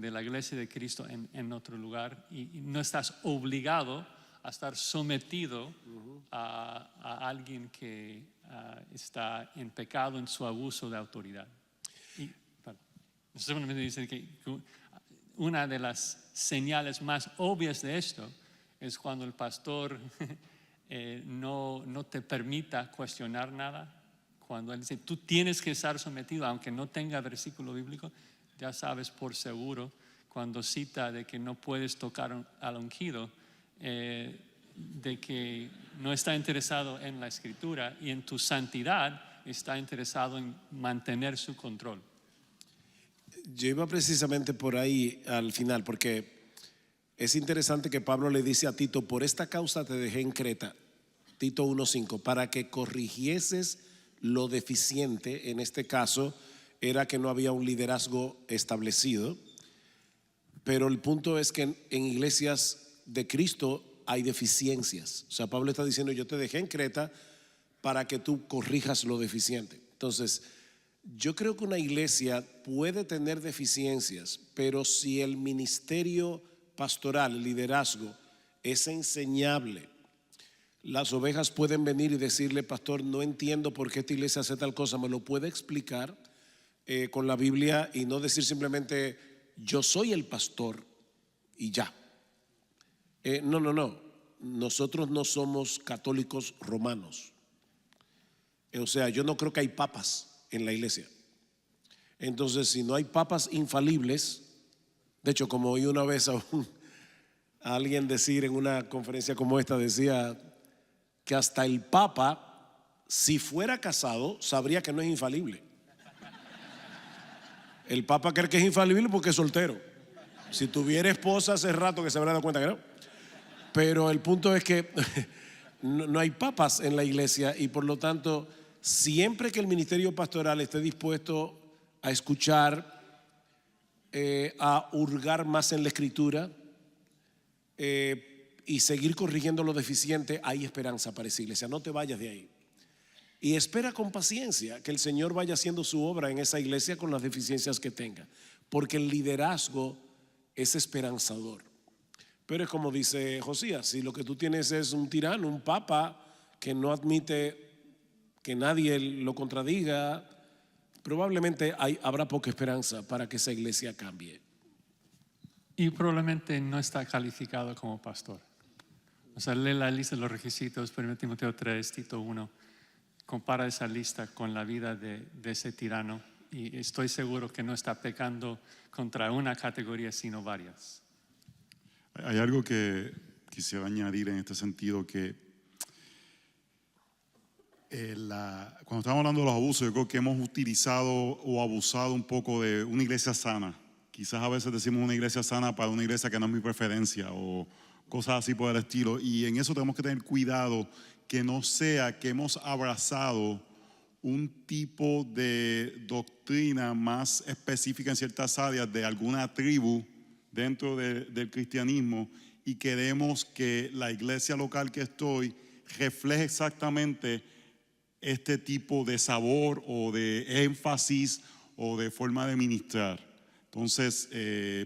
la iglesia de Cristo en otro lugar, y no estás obligado a estar sometido a alguien que está en pecado en su abuso de autoridad. Y simplemente dice que una de las señales más obvias de esto es cuando el pastor no te permita cuestionar nada, cuando él dice tú tienes que estar sometido aunque no tenga versículo bíblico. Ya sabes por seguro, cuando cita de que no puedes tocar al ungido, de que no está interesado en la escritura y en tu santidad, está interesado en mantener su control. Yo iba precisamente por ahí al final, porque es interesante que Pablo le dice a Tito: por esta causa te dejé en Creta, Tito 1:5, para que corrigieses lo deficiente. En este caso era que no había un liderazgo establecido, pero el punto es que en iglesias de Cristo hay deficiencias. O sea, Pablo está diciendo: yo te dejé en Creta para que tú corrijas lo deficiente. Entonces, yo creo que una iglesia puede tener deficiencias, pero si el ministerio pastoral, el liderazgo es enseñable, las ovejas pueden venir y decirle: pastor, no entiendo por qué esta iglesia hace tal cosa, ¿me lo puede explicar con la Biblia? Y no decir simplemente yo soy el pastor y ya. No, nosotros no somos católicos romanos. O sea, yo no creo que hay papas en la iglesia. Entonces, si no hay papas infalibles, de hecho, como oí una vez a alguien decir en una conferencia como esta, decía que hasta el papa, si fuera casado, sabría que no es infalible. El papa cree que es infalible porque es soltero. Si tuviera esposa, hace rato que se habría dado cuenta que no. Pero el punto es que no hay papas en la iglesia, y por lo tanto, siempre que el ministerio pastoral esté dispuesto a escuchar, a hurgar más en la escritura y seguir corrigiendo lo deficiente, hay esperanza para esa iglesia. No te vayas de ahí. Y espera con paciencia que el Señor vaya haciendo su obra en esa iglesia con las deficiencias que tenga, porque el liderazgo es esperanzador. Pero es como dice Josías: si lo que tú tienes es un tirano, un papa que no admite que nadie lo contradiga, probablemente habrá poca esperanza para que esa iglesia cambie. Y probablemente no está calificado como pastor. O sea, lee la lista de los requisitos, 1 Timoteo 3, Tito 1. Compara esa lista con la vida de ese tirano, y estoy seguro que no está pecando contra una categoría, sino varias. Hay algo que quisiera añadir en este sentido, que cuando estamos hablando de los abusos, yo creo que hemos utilizado o abusado un poco de una iglesia sana. Quizás a veces decimos una iglesia sana para una iglesia que no es mi preferencia o cosas así por el estilo, y en eso tenemos que tener cuidado, que no sea que hemos abrazado un tipo de doctrina más específica en ciertas áreas de alguna tribu dentro del cristianismo, y queremos que la iglesia local que estoy refleje exactamente este tipo de sabor o de énfasis o de forma de ministrar. Entonces,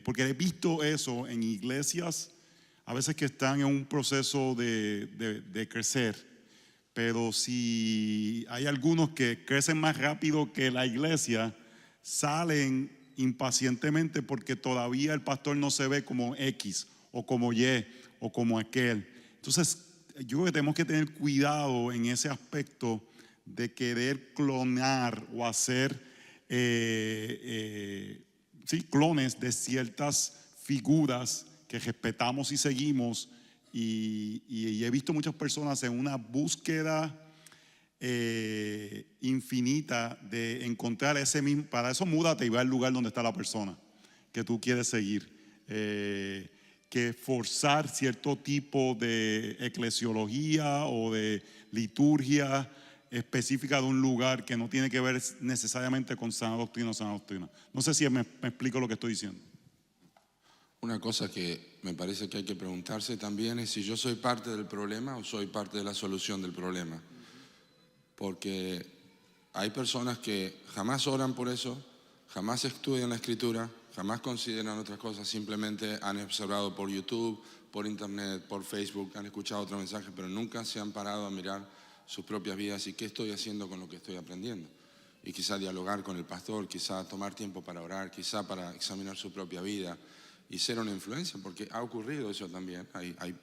porque he visto eso en iglesias a veces que están en un proceso de crecer, pero si hay algunos que crecen más rápido que la iglesia, salen impacientemente porque todavía el pastor no se ve como X o como Y o como aquel. Entonces, yo creo que tenemos que tener cuidado en ese aspecto de querer clonar o hacer clones de ciertas figuras que respetamos y seguimos. Y he visto muchas personas en una búsqueda infinita de encontrar ese mismo. Para eso múdate y ve al lugar donde está la persona que tú quieres seguir. Que forzar cierto tipo de eclesiología o de liturgia específica de un lugar que no tiene que ver necesariamente con sana doctrina o sana doctrina. No sé si me explico lo que estoy diciendo. Una cosa que me parece que hay que preguntarse también es si yo soy parte del problema o soy parte de la solución del problema. Porque hay personas que jamás oran por eso, jamás estudian la Escritura, jamás consideran otras cosas, simplemente han observado por YouTube, por Internet, por Facebook, han escuchado otro mensaje, pero nunca se han parado a mirar sus propias vidas y qué estoy haciendo con lo que estoy aprendiendo. Y quizá dialogar con el pastor, quizá tomar tiempo para orar, quizá para examinar su propia vida y ser una influencia, porque ha ocurrido eso también.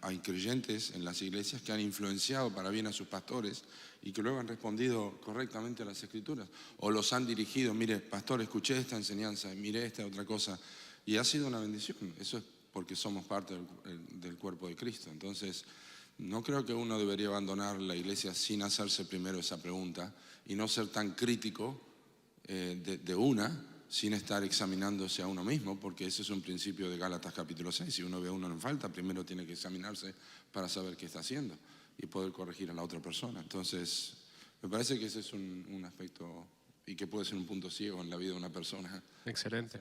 Hay creyentes en las iglesias que han influenciado para bien a sus pastores y que luego han respondido correctamente a las Escrituras. O los han dirigido, mire, pastor, escuché esta enseñanza, mire esta otra cosa. Y ha sido una bendición. Eso es porque somos parte del cuerpo de Cristo. Entonces, no creo que uno debería abandonar la iglesia sin hacerse primero esa pregunta y no ser tan crítico de una, sin estar examinándose a uno mismo, porque ese es un principio de Gálatas capítulo 6. Si uno ve a uno en falta, primero tiene que examinarse para saber qué está haciendo y poder corregir a la otra persona. Entonces, me parece que ese es un aspecto y que puede ser un punto ciego en la vida de una persona. Excelente,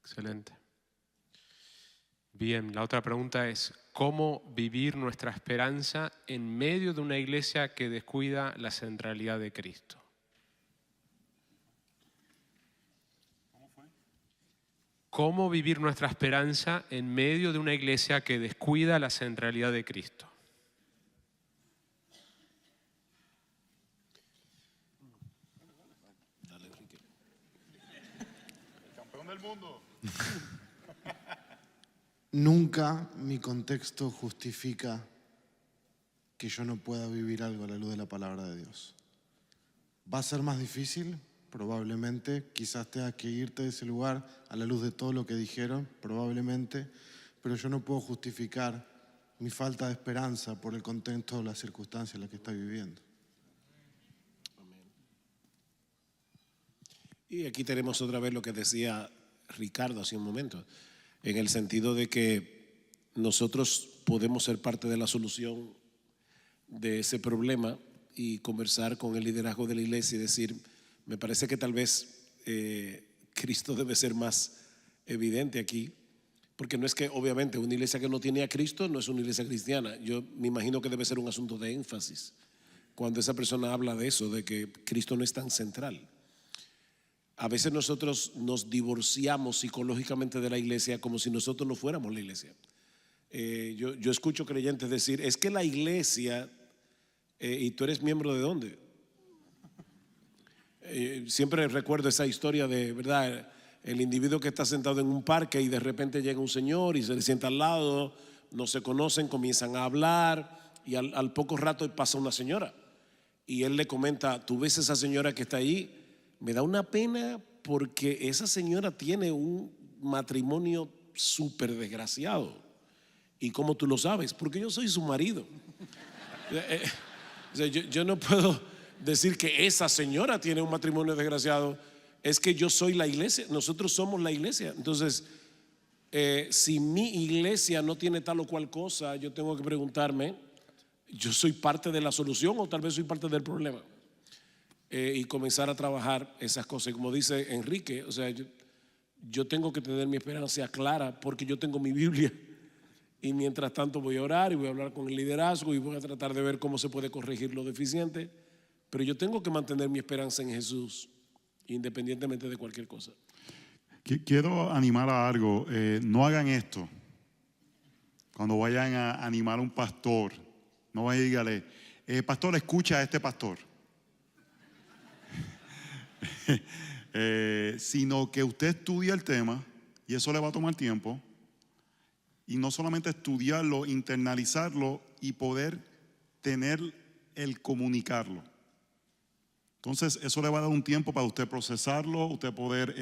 excelente. Bien, la otra pregunta es, ¿cómo vivir nuestra esperanza en medio de una iglesia que descuida la centralidad de Cristo? ¿Cómo vivir nuestra esperanza en medio de una iglesia que descuida la centralidad de Cristo? Dale, Enrique. El campeón del mundo. Nunca mi contexto justifica que yo no pueda vivir algo a la luz de la palabra de Dios. ¿Va a ser más difícil? Probablemente. Quizás tengas que irte de ese lugar a la luz de todo lo que dijeron, probablemente. Pero yo no puedo justificar mi falta de esperanza por el contexto o las circunstancias en las que estoy viviendo. Y aquí tenemos otra vez lo que decía Ricardo hace un momento, en el sentido de que nosotros podemos ser parte de la solución de ese problema y conversar con el liderazgo de la iglesia y decir, me parece que tal vez Cristo debe ser más evidente aquí, porque no es que obviamente una iglesia que no tiene a Cristo no es una iglesia cristiana. Yo me imagino que debe ser un asunto de énfasis cuando esa persona habla de eso, de que Cristo no es tan central. A veces nosotros nos divorciamos psicológicamente de la iglesia como si nosotros no fuéramos la iglesia. Yo escucho creyentes decir, es que la iglesia, ¿y tú eres miembro de dónde? Siempre recuerdo esa historia de, ¿verdad? El individuo que está sentado en un parque y de repente llega un señor y se le sienta al lado, no se conocen, comienzan a hablar y al poco rato pasa una señora y él le comenta, ¿tú ves esa señora que está ahí? Me da una pena porque esa señora tiene un matrimonio súper desgraciado. ¿Y cómo tú lo sabes? Porque yo soy su marido. Yo no puedo decir que esa señora tiene un matrimonio desgraciado. Es que yo soy la iglesia. Nosotros somos la iglesia. Entonces, si mi iglesia no tiene tal o cual cosa, yo tengo que preguntarme, ¿yo soy parte de la solución o tal vez soy parte del problema? Y comenzar a trabajar esas cosas. Y como dice Enrique, o sea, yo tengo que tener mi esperanza clara porque yo tengo mi Biblia. Y mientras tanto voy a orar y voy a hablar con el liderazgo y voy a tratar de ver cómo se puede corregir lo deficiente. Pero yo tengo que mantener mi esperanza en Jesús, independientemente de cualquier cosa. Quiero animar a algo. No hagan esto. Cuando vayan a animar a un pastor, no vayan y dígale, pastor, escucha a este pastor. Sino que usted estudie el tema, y eso le va a tomar tiempo, y no solamente estudiarlo, internalizarlo y poder tener el comunicarlo. Entonces eso le va a dar un tiempo para usted procesarlo, usted poder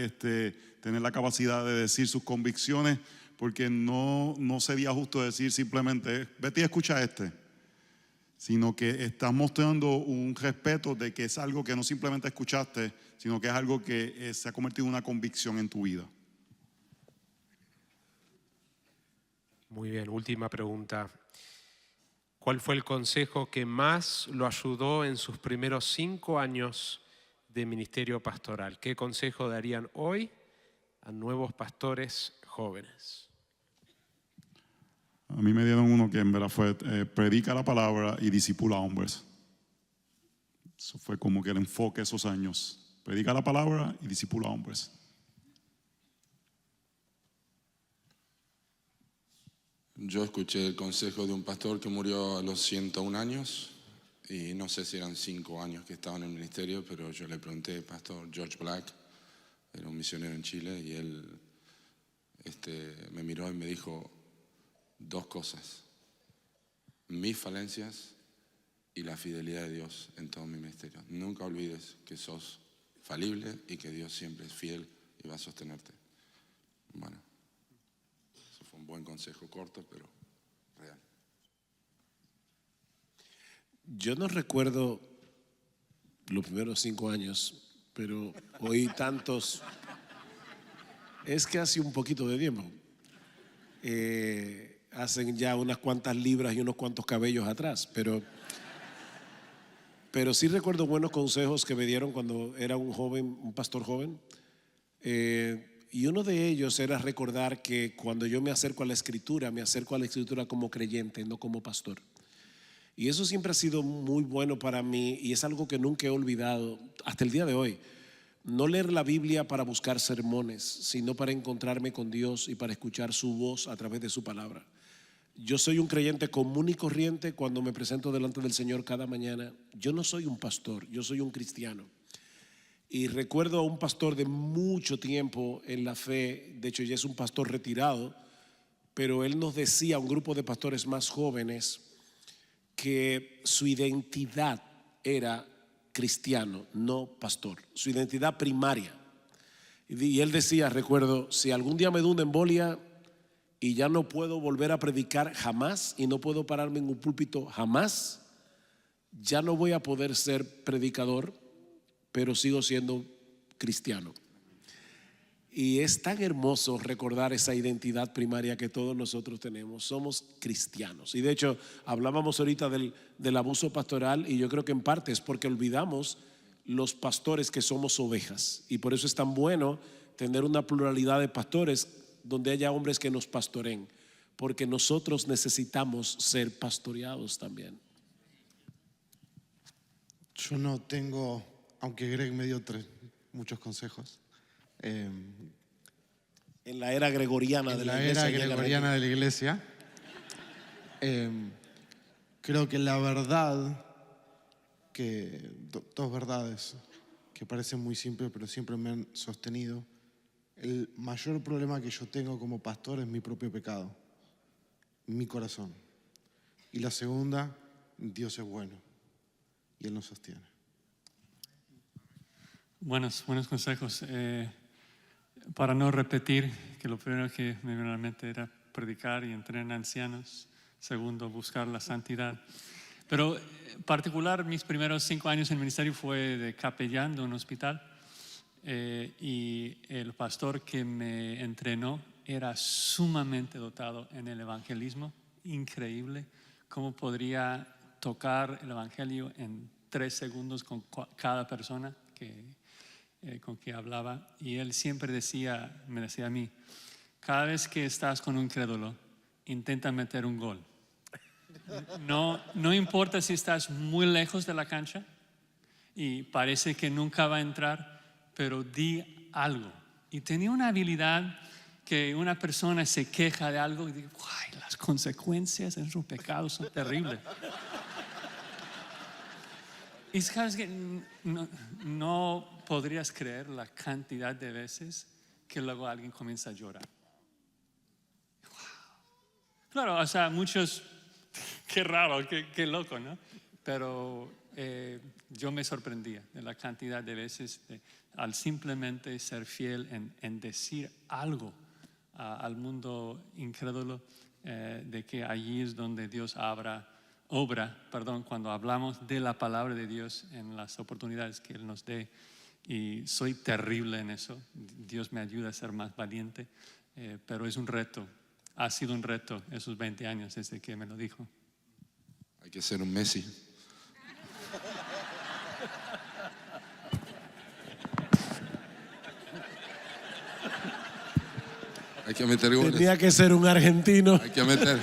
tener la capacidad de decir sus convicciones, porque no sería justo decir simplemente, vete y escucha sino que estás mostrando un respeto de que es algo que no simplemente escuchaste, sino que es algo que se ha convertido en una convicción en tu vida. Muy bien, última pregunta. ¿Cuál fue el consejo que más lo ayudó en sus primeros 5 años de ministerio pastoral? ¿Qué consejo darían hoy a nuevos pastores jóvenes? A mí me dieron uno que en verdad fue predica la palabra y discipula a hombres. Eso fue como que el enfoque de esos años. Predica la palabra y discipula a hombres. Yo escuché el consejo de un pastor que murió a los 101 años y no sé si eran 5 años que estaba en el ministerio, pero yo le pregunté, pastor George Black, era un misionero en Chile, y él me miró y me dijo 2 cosas: mis falencias y la fidelidad de Dios en todo mi ministerio. Nunca olvides que sos falible y que Dios siempre es fiel y va a sostenerte. Bueno, eso fue un buen consejo, corto pero real. Yo no recuerdo los primeros 5 años, pero oí tantos. Es que hace un poquito de tiempo. Hacen ya unas cuantas libras y unos cuantos cabellos atrás, pero sí recuerdo buenos consejos que me dieron cuando era un pastor joven. Y uno de ellos era recordar que cuando yo me acerco a la Escritura como creyente, no como pastor. Y eso siempre ha sido muy bueno para mí y es algo que nunca he olvidado hasta el día de hoy. No leer la Biblia para buscar sermones, sino para encontrarme con Dios y para escuchar su voz a través de su palabra. Yo soy un creyente común y corriente cuando me presento delante del Señor cada mañana. Yo no soy un pastor, yo soy un cristiano. Y recuerdo a un pastor de mucho tiempo en la fe, de hecho ya es un pastor retirado, pero él nos decía a un grupo de pastores más jóvenes que su identidad era cristiano, no pastor, su identidad primaria. Y él decía, recuerdo, si algún día me da una embolia y ya no puedo volver a predicar jamás y no puedo pararme en un púlpito jamás, ya no voy a poder ser predicador, pero sigo siendo cristiano. Y es tan hermoso recordar esa identidad primaria que todos nosotros tenemos. Somos cristianos. Y de hecho, hablábamos ahorita del abuso pastoral, y yo creo que en parte es porque olvidamos los pastores que somos ovejas. Y por eso es tan bueno tener una pluralidad de pastores donde haya hombres que nos pastoreen, porque nosotros necesitamos ser pastoreados también. Yo no tengo, aunque Greg me dio muchos consejos. En la era gregoriana de la iglesia. En la era gregoriana de la iglesia. Creo que la verdad, que dos verdades que parecen muy simples, pero siempre me han sostenido. El mayor problema que yo tengo como pastor es mi propio pecado, mi corazón. Y la segunda, Dios es bueno y Él nos sostiene. Buenos consejos. Para no repetir, que lo primero que me vino a la mente era predicar y entrenar ancianos. Segundo, buscar la santidad. Pero en particular, mis primeros 5 años en el ministerio fue de capellán de un hospital. Y el pastor que me entrenó era sumamente dotado en el evangelismo. Increíble cómo podría tocar el evangelio en 3 segundos con cada persona con que hablaba. Y él siempre me decía a mí, cada vez que estás con un crédulo, intenta meter un gol. No importa si estás muy lejos de la cancha y parece que nunca va a entrar, pero di algo. Y tenía una habilidad que una persona se queja de algo y dice, "Ay, las consecuencias de su pecado son terribles". Y sabes que no podrías creer la cantidad de veces que luego alguien comienza a llorar. Claro, o sea, muchos, qué raro, qué loco, ¿no? Pero yo me sorprendía de la cantidad de veces al simplemente ser fiel en decir algo al mundo incrédulo, de que allí es donde Dios obra, cuando hablamos de la palabra de Dios en las oportunidades que Él nos dé. Y soy terrible en eso. Dios me ayuda a ser más valiente, pero es un reto. Ha sido un reto esos 20 años desde que me lo dijo. Hay que ser un Messi. Hay que meter goles. Tenía que ser un argentino. Hay que meter.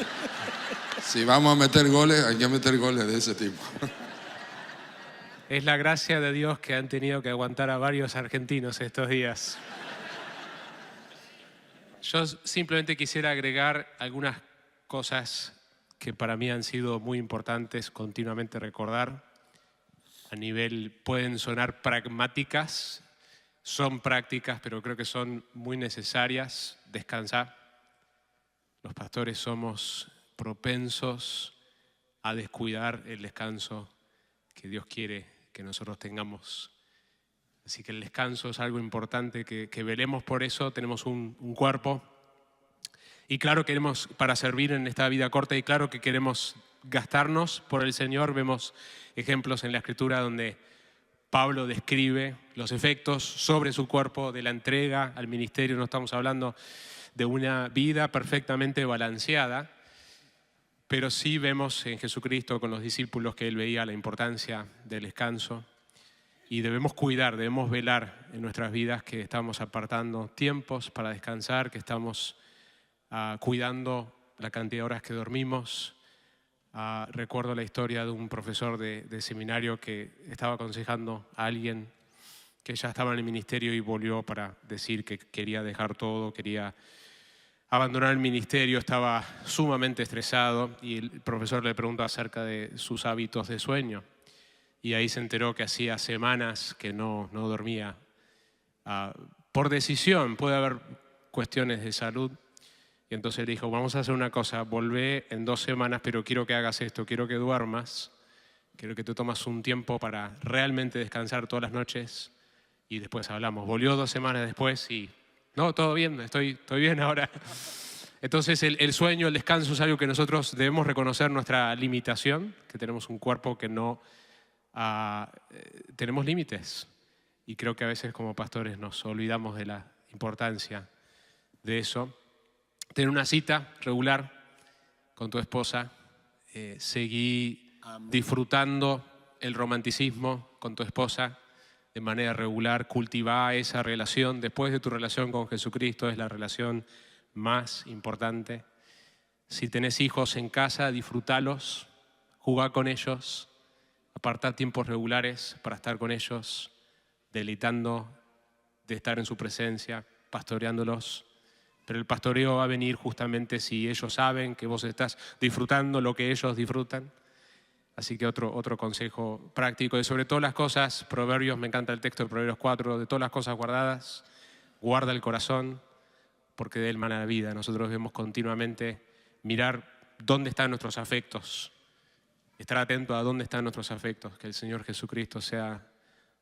Si vamos a meter goles, hay que meter goles de ese tipo. Es la gracia de Dios que han tenido que aguantar a varios argentinos estos días. Yo simplemente quisiera agregar algunas cosas que para mí han sido muy importantes continuamente recordar. A nivel, pueden sonar pragmáticas, son prácticas, pero creo que son muy necesarias. Descansar. Los pastores somos propensos a descuidar el descanso que Dios quiere que nosotros tengamos. Así que el descanso es algo importante, que velemos por eso. Tenemos un cuerpo y claro, queremos para servir en esta vida corta y claro que queremos gastarnos por el Señor. Vemos ejemplos en la Escritura donde Pablo describe los efectos sobre su cuerpo de la entrega al ministerio. No estamos hablando de una vida perfectamente balanceada, pero sí vemos en Jesucristo con los discípulos que Él veía la importancia del descanso y debemos cuidar, debemos velar en nuestras vidas que estamos apartando tiempos para descansar, que estamos cuidando la cantidad de horas que dormimos. Recuerdo la historia de un profesor de seminario que estaba aconsejando a alguien que ya estaba en el ministerio y volvió para decir que quería dejar todo, quería abandonar el ministerio, estaba sumamente estresado y el profesor le preguntó acerca de sus hábitos de sueño y ahí se enteró que hacía semanas que no dormía. Por decisión, puede haber cuestiones de salud. Y entonces le dijo, vamos a hacer una cosa, volvé en 2 semanas, pero quiero que hagas esto, quiero que duermas, quiero que te tomas un tiempo para realmente descansar todas las noches y después hablamos. Volvió 2 semanas después y, no, todo bien, estoy bien ahora. Entonces el sueño, el descanso es algo que nosotros debemos reconocer nuestra limitación, que tenemos un cuerpo que no, tenemos límites. Y creo que a veces como pastores nos olvidamos de la importancia de eso. Tener una cita regular con tu esposa, seguí disfrutando el romanticismo con tu esposa de manera regular, cultivá esa relación. Después de tu relación con Jesucristo es la relación más importante. Si tenés hijos en casa, disfrútalos, jugá con ellos, apartá tiempos regulares para estar con ellos, deleitando de estar en su presencia, pastoreándolos. Pero el pastoreo va a venir justamente si ellos saben que vos estás disfrutando lo que ellos disfrutan. Así que otro consejo práctico, de sobre todas las cosas, Proverbios, me encanta el texto de Proverbios 4, de todas las cosas guardadas, guarda el corazón, porque de él mana la vida. Nosotros debemos continuamente mirar dónde están nuestros afectos, estar atento a dónde están nuestros afectos, que el Señor Jesucristo sea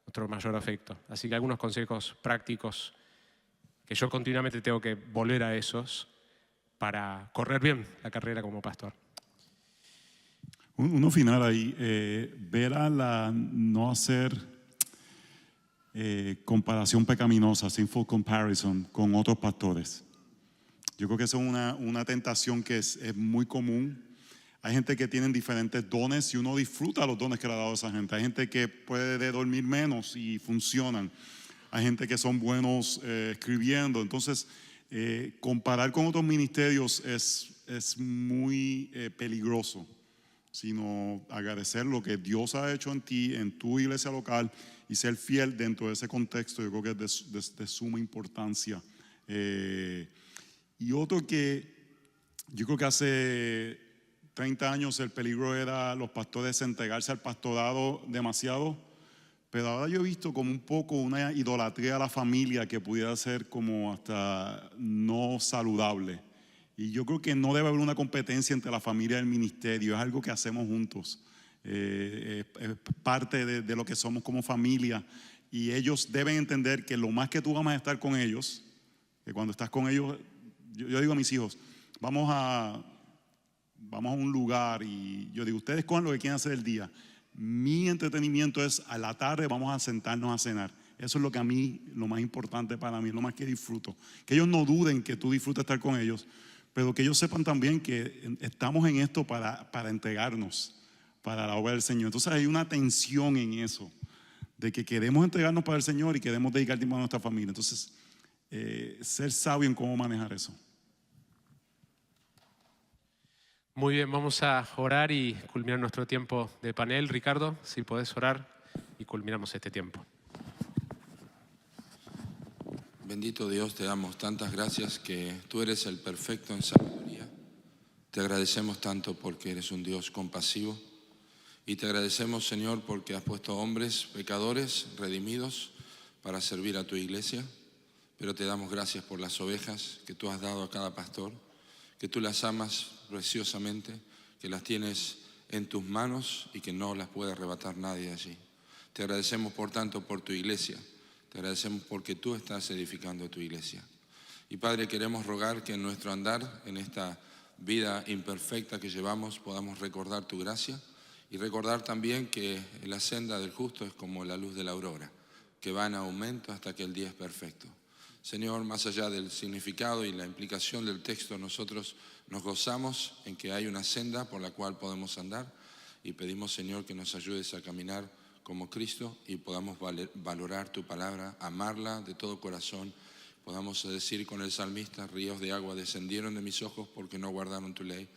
nuestro mayor afecto. Así que algunos consejos prácticos que yo continuamente tengo que volver a esos para correr bien la carrera como pastor. Uno final ahí, ver a no hacer comparación pecaminosa, sinful comparison con otros pastores. Yo creo que esa es una tentación que es muy común. Hay gente que tienen diferentes dones y uno disfruta los dones que le ha dado a esa gente. Hay gente que puede dormir menos y funcionan. Hay gente que son buenos escribiendo. Entonces, comparar con otros ministerios es muy peligroso. Sino agradecer lo que Dios ha hecho en ti, en tu iglesia local y ser fiel dentro de ese contexto. Yo creo que es de suma importancia. Y otro que yo creo que hace 30 años el peligro era los pastores entregarse al pastorado demasiado, pero ahora yo he visto como un poco una idolatría a la familia que pudiera ser como hasta no saludable. Y yo creo que no debe haber una competencia entre la familia y el ministerio, es algo que hacemos juntos. Es parte de lo que somos como familia, y ellos deben entender que lo más que tú amas estar con ellos, que cuando estás con ellos, yo digo a mis hijos, vamos a un lugar, y yo digo, ustedes cojan lo que quieran hacer el día. Mi entretenimiento es a la tarde vamos a sentarnos a cenar. Eso es lo que a mí, lo más importante para mí, lo más que disfruto. Que ellos no duden que tú disfrutas estar con ellos, pero que ellos sepan también que estamos en esto para entregarnos para la obra del Señor. Entonces hay una tensión en eso, de que queremos entregarnos para el Señor y queremos dedicar tiempo a nuestra familia. Entonces, ser sabio en cómo manejar eso. Muy bien, vamos a orar y culminar nuestro tiempo de panel. Ricardo, si podés orar y culminamos este tiempo. Bendito Dios, te damos tantas gracias que tú eres el perfecto en sabiduría. Te agradecemos tanto porque eres un Dios compasivo. Y te agradecemos, Señor, porque has puesto hombres pecadores redimidos para servir a tu iglesia. Pero te damos gracias por las ovejas que tú has dado a cada pastor, que tú las amas preciosamente, que las tienes en tus manos y que no las puede arrebatar nadie allí. Te agradecemos, por tanto, por tu iglesia. Te agradecemos porque tú estás edificando tu iglesia. Y Padre, queremos rogar que en nuestro andar, en esta vida imperfecta que llevamos, podamos recordar tu gracia. Y recordar también que la senda del justo es como la luz de la aurora, que va en aumento hasta que el día es perfecto. Señor, más allá del significado y la implicación del texto, nosotros nos gozamos en que hay una senda por la cual podemos andar, y pedimos, Señor, que nos ayudes a caminar como Cristo y podamos valorar tu palabra, amarla de todo corazón. Podamos decir con el salmista, ríos de agua descendieron de mis ojos porque no guardaron tu ley.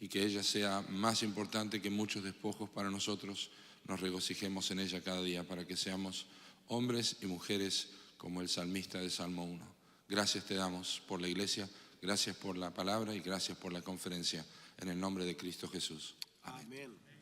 Y que ella sea más importante que muchos despojos para nosotros, nos regocijemos en ella cada día para que seamos hombres y mujeres como el salmista de Salmo 1. Gracias te damos por la iglesia, gracias por la palabra y gracias por la conferencia. En el nombre de Cristo Jesús. Amén.